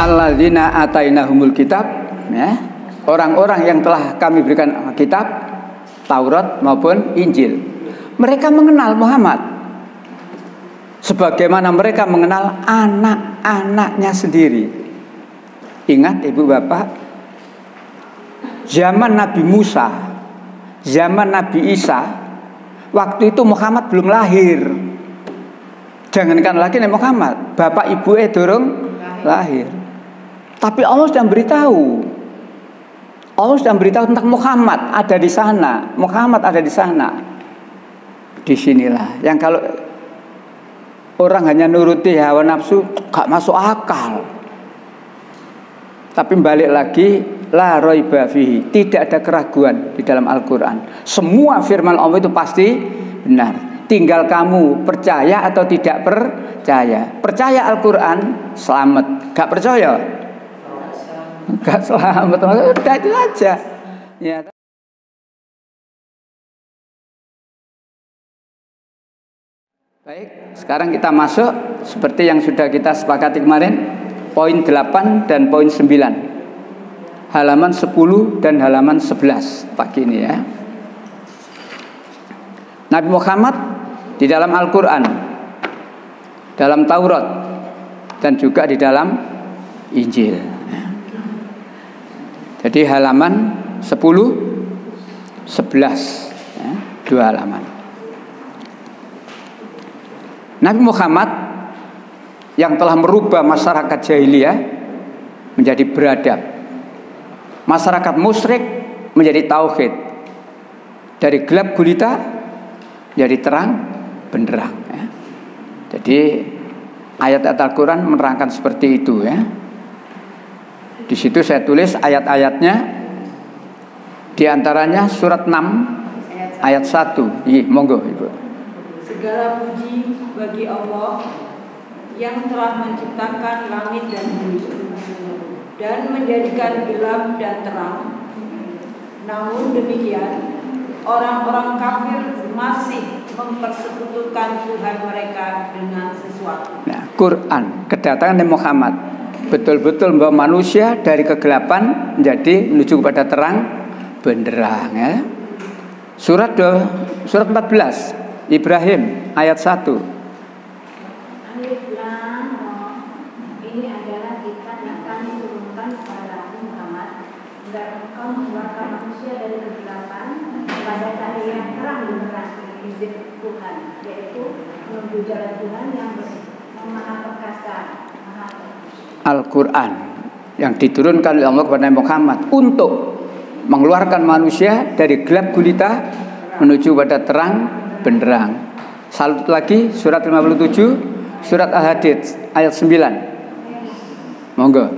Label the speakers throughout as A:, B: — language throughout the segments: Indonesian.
A: alladzina atainahumul kitab, ya, orang-orang yang telah kami berikan kitab, Taurat maupun Injil. Mereka mengenal Muhammad sebagaimana mereka mengenal anak-anaknya sendiri. Ingat ibu bapak, zaman Nabi Musa, zaman Nabi Isa, waktu itu Muhammad belum lahir. Jangankan lagi Nabi Muhammad, bapak ibu durung lahir. Tapi Allah sudah beritahu. Allah sudah beritahu tentang Muhammad ada di sana. Muhammad ada di sana. Disinilah yang kalau orang hanya nuruti hawa nafsu gak masuk akal. Tapi balik lagi, la raiba fihi, tidak ada keraguan di dalam Al-Quran. Semua firman Allah itu pasti benar. Tinggal kamu percaya atau tidak percaya. Percaya Al-Quran, selamat. Gak percaya, gak selamat. Udah itu aja. Ya. Baik, sekarang kita masuk seperti yang sudah kita sepakati kemarin, poin 8 dan poin 9, halaman 10 dan halaman 11 pagi ini ya. Nabi Muhammad di dalam Al-Quran, dalam Taurat, dan juga di dalam Injil. Jadi halaman 10, 11 ya, 2 halaman. Nabi Muhammad yang telah merubah masyarakat jahiliyah menjadi beradab, masyarakat musyrik menjadi tauhid, dari gelap gulita menjadi terang benderang ya. Jadi ayat-ayat Al-Quran menerangkan seperti itu ya. Di situ saya tulis ayat-ayatnya, di antaranya surat 6 ayat 1. Iya, monggo Ibu.
B: Segala puji bagi Allah yang telah menciptakan langit dan bumi dan menjadikan gelap dan terang. Namun demikian, orang-orang kafir masih mempersekutukan Tuhan mereka dengan sesuatu.
A: Nah, Quran, kedatangan Nabi Muhammad betul-betul membawa manusia dari kegelapan menjadi menuju kepada terang benderang ya. Surat 14 Ibrahim ayat 1.
C: Alif Lam Ra, ini adalah kitab yang kami turunkan kepada Muhammad agar engkau mengeluarkan manusia dari kegelapan kepada cahaya yang terang benderang izin Tuhan, yaitu menuju jalan Tuhan yang Maha Perkasa, Maha
A: Al-Quran yang diturunkan oleh Allah kepada Nabi Muhammad untuk mengeluarkan manusia dari gelap gulita menuju pada terang benderang. Salut lagi surat 57, surat Al-Hadid ayat 9. Monggo.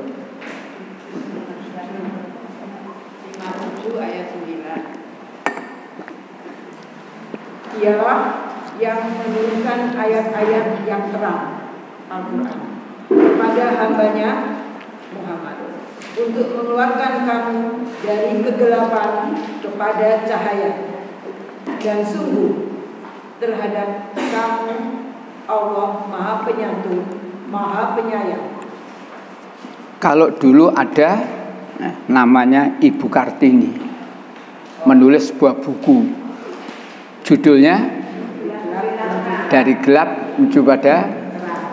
B: 57 ayat 9. Dialah yang menurunkan ayat-ayat yang terang Al-Quran kepada hambanya Muhammad untuk mengeluarkan kamu dari kegelapan kepada cahaya, dan sungguh terhadap kamu Allah Maha Penyantun, Maha Penyayang.
A: Kalau dulu ada namanya Ibu Kartini menulis sebuah buku, judulnya Dari Gelap Menuju Pada.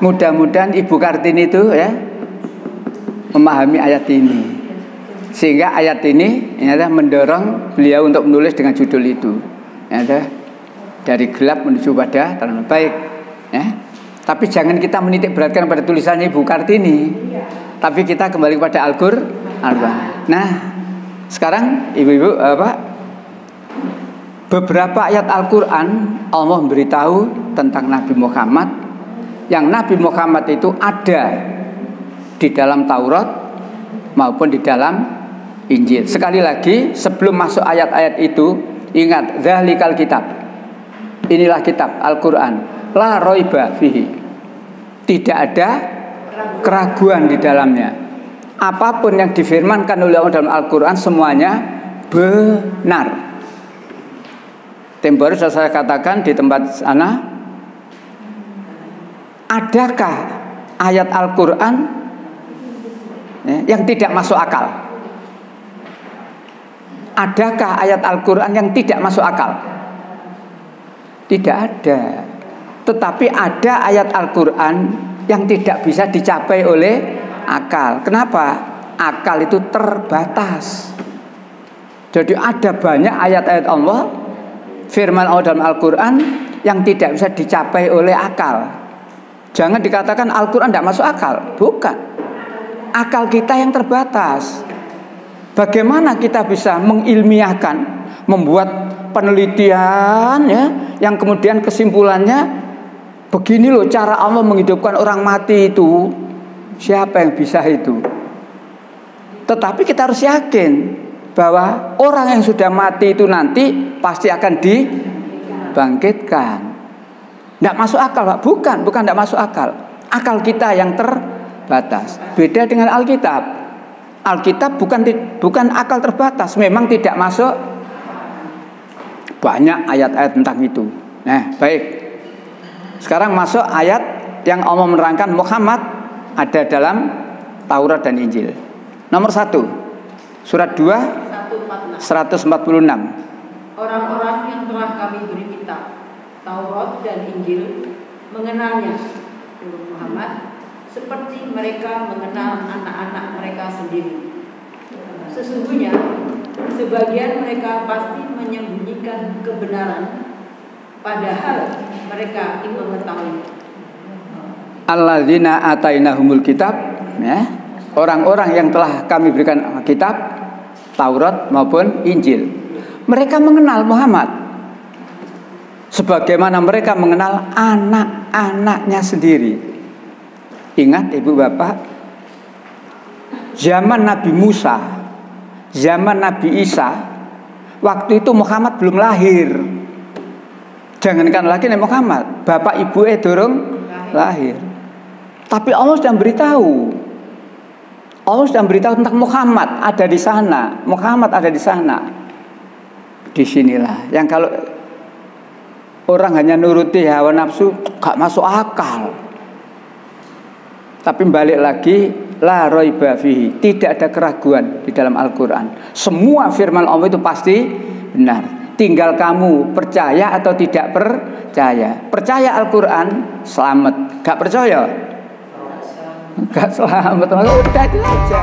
A: Mudah-mudahan Ibu Kartini itu ya memahami ayat ini, sehingga ayat ini adalah mendorong beliau untuk menulis dengan judul itu ya, Dari Gelap Menuju Pada Terang. Baik ya. Tapi jangan kita menitik beratkan pada tulisannya Ibu Kartini, tapi kita kembali kepada Al-Quran. Nah, sekarang ibu-ibu beberapa ayat Al-Quran Allah memberitahu tentang Nabi Muhammad, yang Nabi Muhammad itu ada di dalam Taurat maupun di dalam Injil. Sekali lagi, sebelum masuk ayat-ayat itu, ingat, dzalikal kitab, inilah kitab Al-Quran, la raiba fihi, tidak ada keraguan di dalamnya. Apapun yang difirmankan oleh Allah dalam Al-Quran semuanya benar. Tempo sudah saya katakan di tempat sana, adakah ayat Al-Quran ya, yang tidak masuk akal? Adakah ayat Al-Quran yang tidak masuk akal? Tidak ada. Tetapi ada ayat Al-Quran yang tidak bisa dicapai oleh akal. Kenapa? Akal itu terbatas. Jadi ada banyak ayat-ayat Allah, firman Allah dalam Al-Quran yang tidak bisa dicapai oleh akal. Jangan dikatakan Al-Quran tidak masuk akal. Bukan. Akal kita yang terbatas. Bagaimana kita bisa mengilmiahkan, membuat penelitian ya, yang kemudian kesimpulannya begini loh cara Allah menghidupkan orang mati itu. Siapa yang bisa itu? Tetapi kita harus yakin bahwa orang yang sudah mati itu nanti pasti akan dibangkitkan. Tidak masuk akal, Pak. Bukan tidak masuk akal. Akal kita yang terbatas. Beda dengan Alkitab. Alkitab bukan akal terbatas, memang tidak masuk. Banyak ayat-ayat tentang itu. Nah, baik. Sekarang masuk ayat yang Allah menerangkan Muhammad ada dalam Taurat dan Injil. Nomor 1, surat 2, 146.
B: Orang-orang yang telah kami beri kitab Taurat dan Injil mengenalnya, Muhammad, seperti mereka mengenal anak-anak mereka sendiri. Sesungguhnya sebagian mereka pasti menyembunyikan kebenaran, padahal mereka ingin mengetahui.
A: Alladzina atainahumul kitab, ya, orang-orang yang telah kami berikan kitab Taurat maupun Injil. Mereka mengenal Muhammad sebagaimana mereka mengenal anak-anaknya sendiri. Ingat ibu bapak, zaman Nabi Musa, zaman Nabi Isa, waktu itu Muhammad belum lahir. Jangankan lagi Nabi Muhammad, bapak ibu durung lahir. Tapi Allah sudah beritahu. Allah sudah beritahu tentang Muhammad ada di sana. Muhammad ada di sana. Disinilah yang kalau orang hanya nuruti hawa nafsu gak masuk akal. Tapi balik lagi, la raiba fihi, tidak ada keraguan di dalam Al-Quran. Semua firman Allah itu pasti benar. Tinggal kamu percaya atau tidak percaya. Percaya Al-Quran, selamat. Gak percaya? Gak selamat. Udah itu aja.